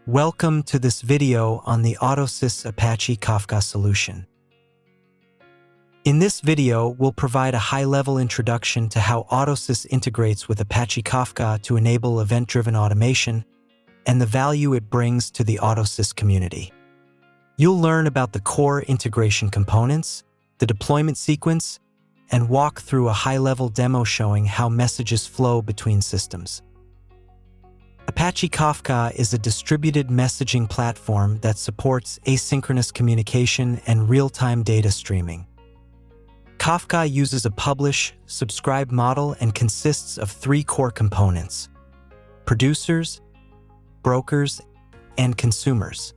Welcome to this video on the AutoSys Apache Kafka solution. In this video, we'll provide a high-level introduction to how AutoSys integrates with Apache Kafka to enable event-driven automation and the value it brings to the AutoSys community. You'll learn about the core integration components, the deployment sequence, and walk through a high-level demo showing how messages flow between systems. Apache Kafka is a distributed messaging platform that supports asynchronous communication and real-time data streaming. Kafka uses a publish-subscribe model and consists of three core components: producers, brokers, and consumers.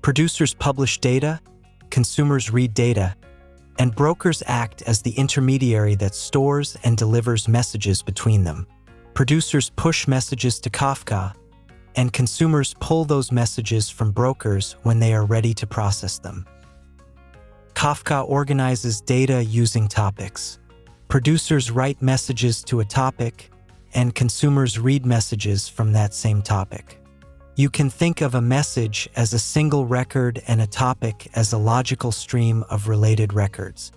Producers publish data, consumers read data, and brokers act as the intermediary that stores and delivers messages between them. Producers push messages to Kafka, and consumers pull those messages from brokers when they are ready to process them. Kafka organizes data using topics. Producers write messages to a topic, and consumers read messages from that same topic. You can think of a message as a single record and a topic as a logical stream of related records.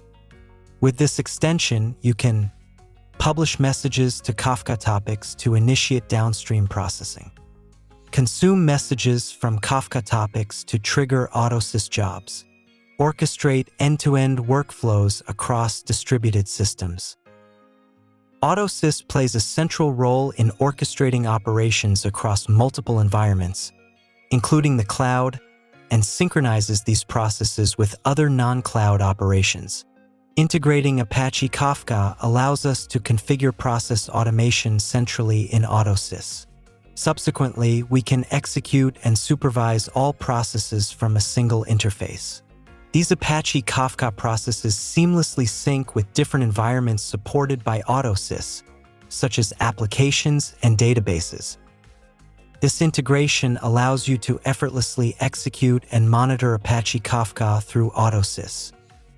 With this extension, you can publish messages to Kafka topics to initiate downstream processing, consume messages from Kafka topics to trigger AutoSys jobs, orchestrate end-to-end workflows across distributed systems. AutoSys plays a central role in orchestrating operations across multiple environments, including the cloud, and synchronizes these processes with other non-cloud operations. Integrating Apache Kafka allows us to configure process automation centrally in AutoSys. Subsequently, we can execute and supervise all processes from a single interface. These Apache Kafka processes seamlessly sync with different environments supported by AutoSys, such as applications and databases. This integration allows you to effortlessly execute and monitor Apache Kafka through AutoSys.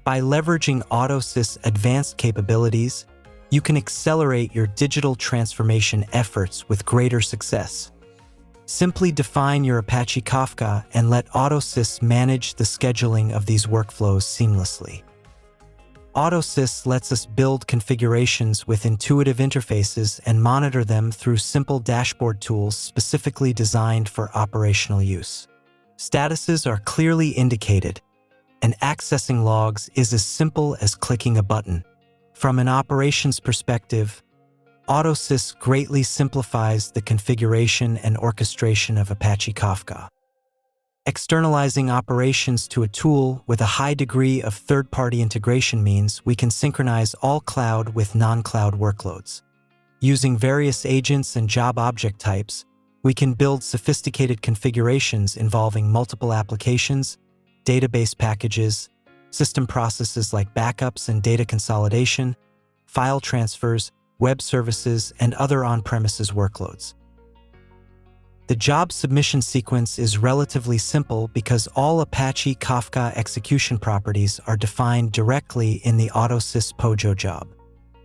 By leveraging AutoSys' advanced capabilities, you can accelerate your digital transformation efforts with greater success. Simply define your Apache Kafka and let AutoSys manage the scheduling of these workflows seamlessly. AutoSys lets us build configurations with intuitive interfaces and monitor them through simple dashboard tools specifically designed for operational use. Statuses are clearly indicated, and accessing logs is as simple as clicking a button. From an operations perspective, AutoSys greatly simplifies the configuration and orchestration of Apache Kafka. Externalizing operations to a tool with a high degree of third-party integration means we can synchronize all cloud with non-cloud workloads. Using various agents and job object types, we can build sophisticated configurations involving multiple applications, database packages, system processes like backups and data consolidation, file transfers, web services, and other on-premises workloads. The job submission sequence is relatively simple because all Apache Kafka execution properties are defined directly in the AutoSys POJO job.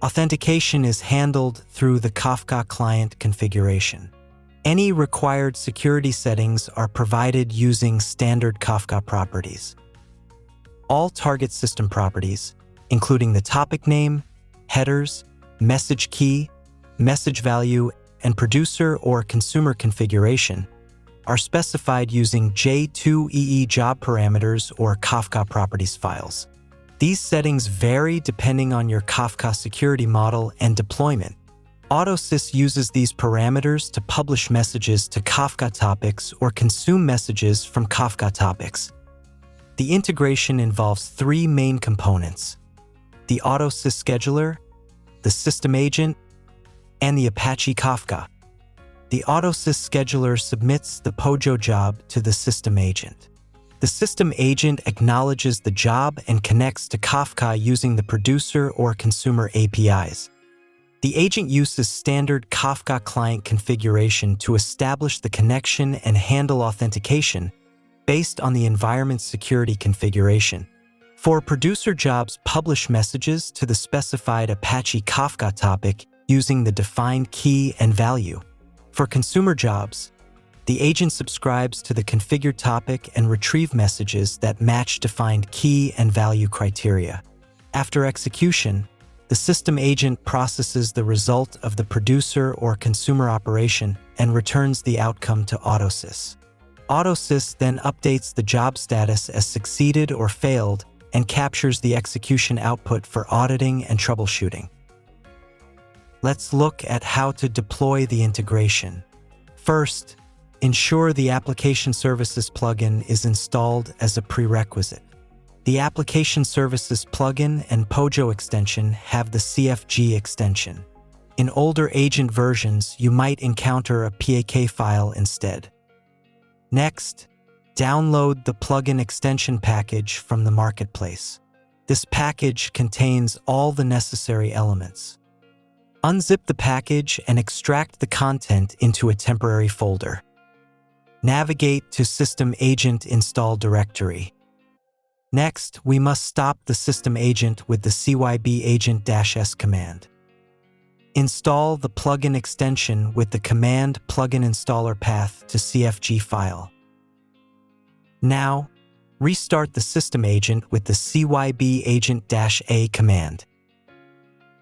Authentication is handled through the Kafka client configuration. Any required security settings are provided using standard Kafka properties. All target system properties, including the topic name, headers, message key, message value, and producer or consumer configuration, are specified using J2EE job parameters or Kafka properties files. These settings vary depending on your Kafka security model and deployment. AutoSys uses these parameters to publish messages to Kafka topics or consume messages from Kafka topics. The integration involves three main components: the AutoSys scheduler, the system agent, and the Apache Kafka. The AutoSys scheduler submits the POJO job to the system agent. The system agent acknowledges the job and connects to Kafka using the producer or consumer APIs. The agent uses standard Kafka client configuration to establish the connection and handle authentication based on the environment's security configuration. For producer jobs, publish messages to the specified Apache Kafka topic using the defined key and value. For consumer jobs, The agent subscribes to the configured topic and retrieve messages that match defined key and value criteria. After execution, the system agent processes the result of the producer or consumer operation and returns the outcome to AutoSys. AutoSys then updates the job status as succeeded or failed and captures the execution output for auditing and troubleshooting. Let's look at how to deploy the integration. First, ensure the Application Services plugin is installed as a prerequisite. The Application Services plugin and Pojo extension have the CFG extension. In older agent versions, you might encounter a PAK file instead. Next, download the plugin extension package from the marketplace. This package contains all the necessary elements. Unzip the package and extract the content into a temporary folder. Navigate to System Agent Install Directory. Next, we must stop the system agent with the cyb agent-s command. Install the plugin extension with the command plugin installer path to CFG file. Now, restart the system agent with the cyb agent-a command.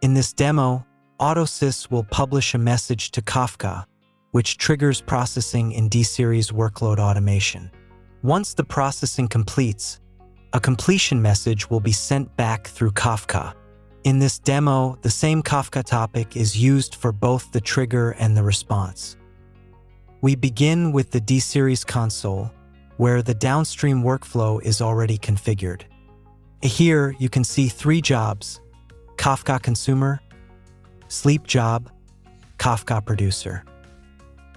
In this demo, AutoSys will publish a message to Kafka, which triggers processing in D-Series workload automation. Once the processing completes, a completion message will be sent back through Kafka. In this demo, the same Kafka topic is used for both the trigger and the response. We begin with the D-Series console, where the downstream workflow is already configured. Here, you can see 3 jobs: Kafka Consumer, Sleep Job, Kafka Producer.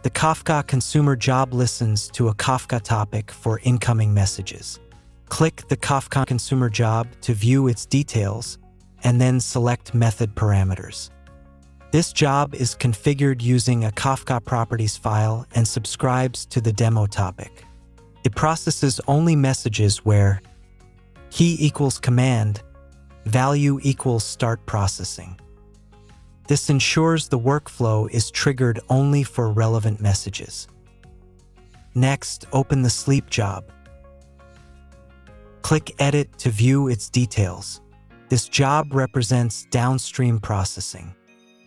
The Kafka Consumer job listens to a Kafka topic for incoming messages. Click the Kafka Consumer job to view its details, and then select Method Parameters. This job is configured using a Kafka Properties file and subscribes to the demo topic. It processes only messages where key equals command, value equals start processing. This ensures the workflow is triggered only for relevant messages. Next, open the Sleep job. Click Edit to view its details. This job represents downstream processing.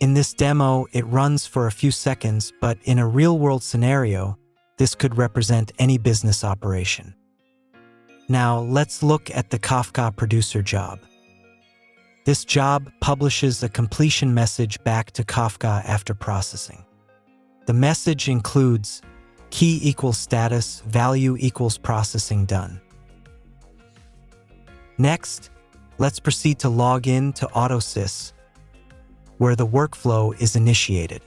In this demo, it runs for a few seconds, but in a real-world scenario, this could represent any business operation. Now, let's look at the Kafka Producer job. This job publishes a completion message back to Kafka after processing. The message includes key equals status, value equals processing done. Next, let's proceed to log in to AutoSys, where the workflow is initiated.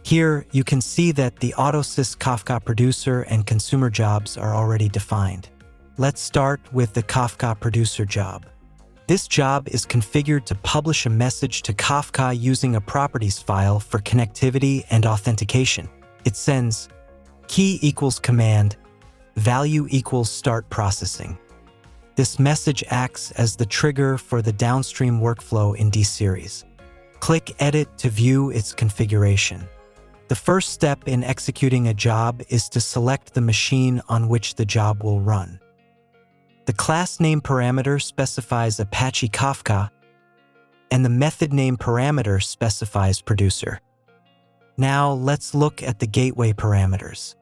Here, you can see that the AutoSys Kafka Producer and Consumer jobs are already defined. Let's start with the Kafka Producer job. This job is configured to publish a message to Kafka using a properties file for connectivity and authentication. It sends key equals command, value equals start processing. This message acts as the trigger for the downstream workflow in D-Series. Click Edit to view its configuration. The first step in executing a job is to select the machine on which the job will run. The class name parameter specifies Apache Kafka, and the method name parameter specifies Producer. Now let's look at the gateway parameters.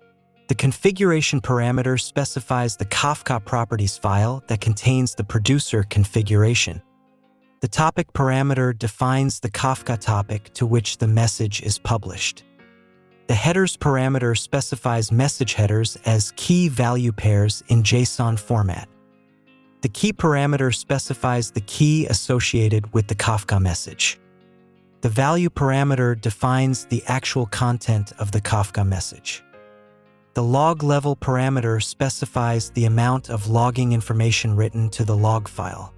The configuration parameter specifies the Kafka properties file that contains the producer configuration. The topic parameter defines the Kafka topic to which the message is published. The headers parameter specifies message headers as key value pairs in JSON format. The key parameter specifies the key associated with the Kafka message. The value parameter defines the actual content of the Kafka message. The log level parameter specifies the amount of logging information written to the log file.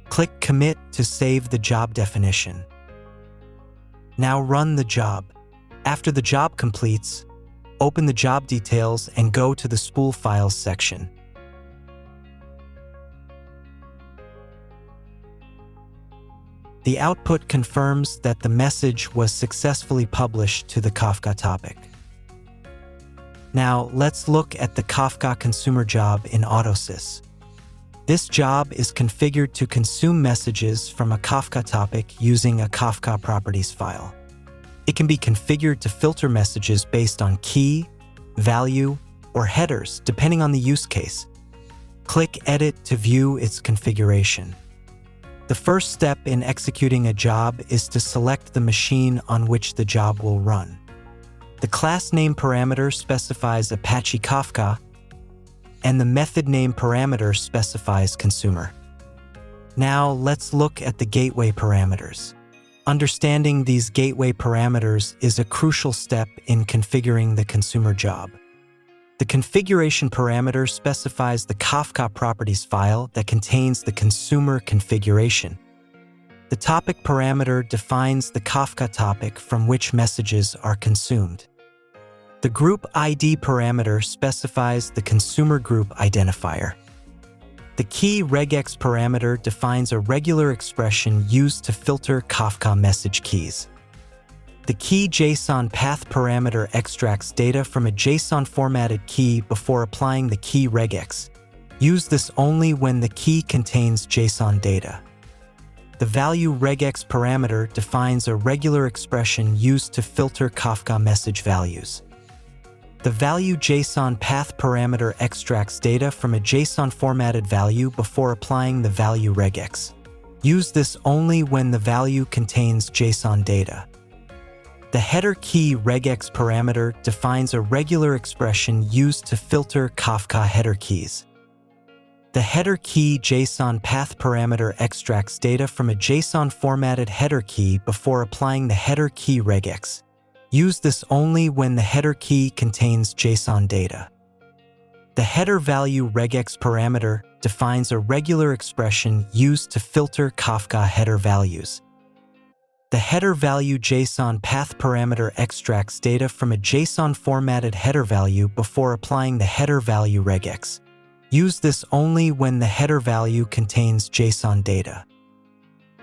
Click Commit to save the job definition. Now run the job. After the job completes, open the job details and go to the spool files section. The output confirms that the message was successfully published to the Kafka topic. Now, let's look at the Kafka consumer job in AutoSys. This job is configured to consume messages from a Kafka topic using a Kafka properties file. It can be configured to filter messages based on key, value, or headers, depending on the use case. Click Edit to view its configuration. The first step in executing a job is to select the machine on which the job will run. The class name parameter specifies Apache Kafka, and the method name parameter specifies consumer. Now let's look at the gateway parameters. Understanding these gateway parameters is a crucial step in configuring the consumer job. The configuration parameter specifies the Kafka properties file that contains the consumer configuration. The topic parameter defines the Kafka topic from which messages are consumed. The group ID parameter specifies the consumer group identifier. The key regex parameter defines a regular expression used to filter Kafka message keys. The key JSON path parameter extracts data from a JSON formatted key before applying the key regex. Use this only when the key contains JSON data. The value regex parameter defines a regular expression used to filter Kafka message values. The value JSON path parameter extracts data from a JSON formatted value before applying the value regex. Use this only when the value contains JSON data. The header key regex parameter defines a regular expression used to filter Kafka header keys. The header key JSON path parameter extracts data from a JSON formatted header key before applying the header key regex. Use this only when the header key contains JSON data. The header value regex parameter defines a regular expression used to filter Kafka header values. The header value JSON path parameter extracts data from a JSON formatted header value before applying the header value regex. Use this only when the header value contains JSON data.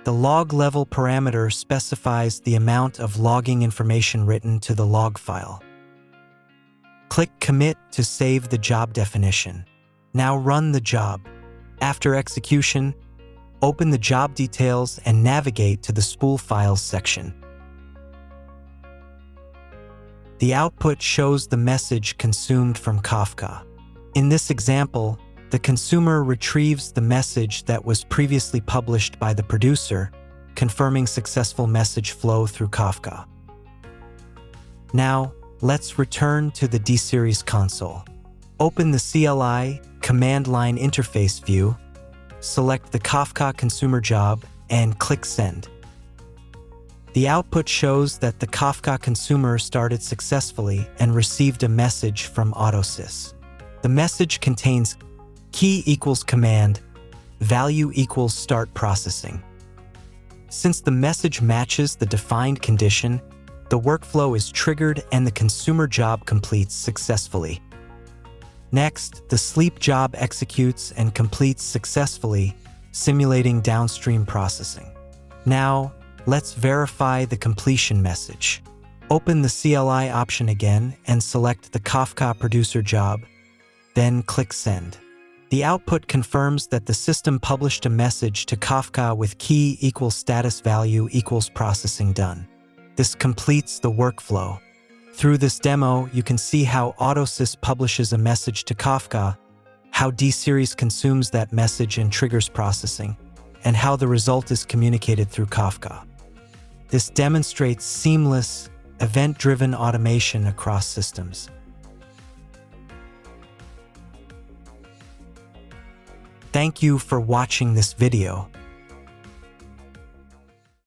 The log level parameter specifies the amount of logging information written to the log file. Click Commit to save the job definition. Now run the job. After execution, open the job details and navigate to the spool files section. The output shows the message consumed from Kafka. In this example, the consumer retrieves the message that was previously published by the producer, confirming successful message flow through Kafka. Now, let's return to the D-Series console. Open the CLI command line interface view, select the Kafka consumer job, and click Send. The output shows that the Kafka consumer started successfully and received a message from AutoSys. The message contains key equals command, value equals start processing. Since the message matches the defined condition, the workflow is triggered and the consumer job completes successfully. Next, the sleep job executes and completes successfully, simulating downstream processing. Now, let's verify the completion message. Open the CLI option again and select the Kafka producer job, then click Send. The output confirms that the system published a message to Kafka with key equals status value equals processing done. This completes the workflow. Through this demo, you can see how AutoSys publishes a message to Kafka, how D-Series consumes that message and triggers processing, and how the result is communicated through Kafka. This demonstrates seamless, event-driven automation across systems. Thank you for watching this video.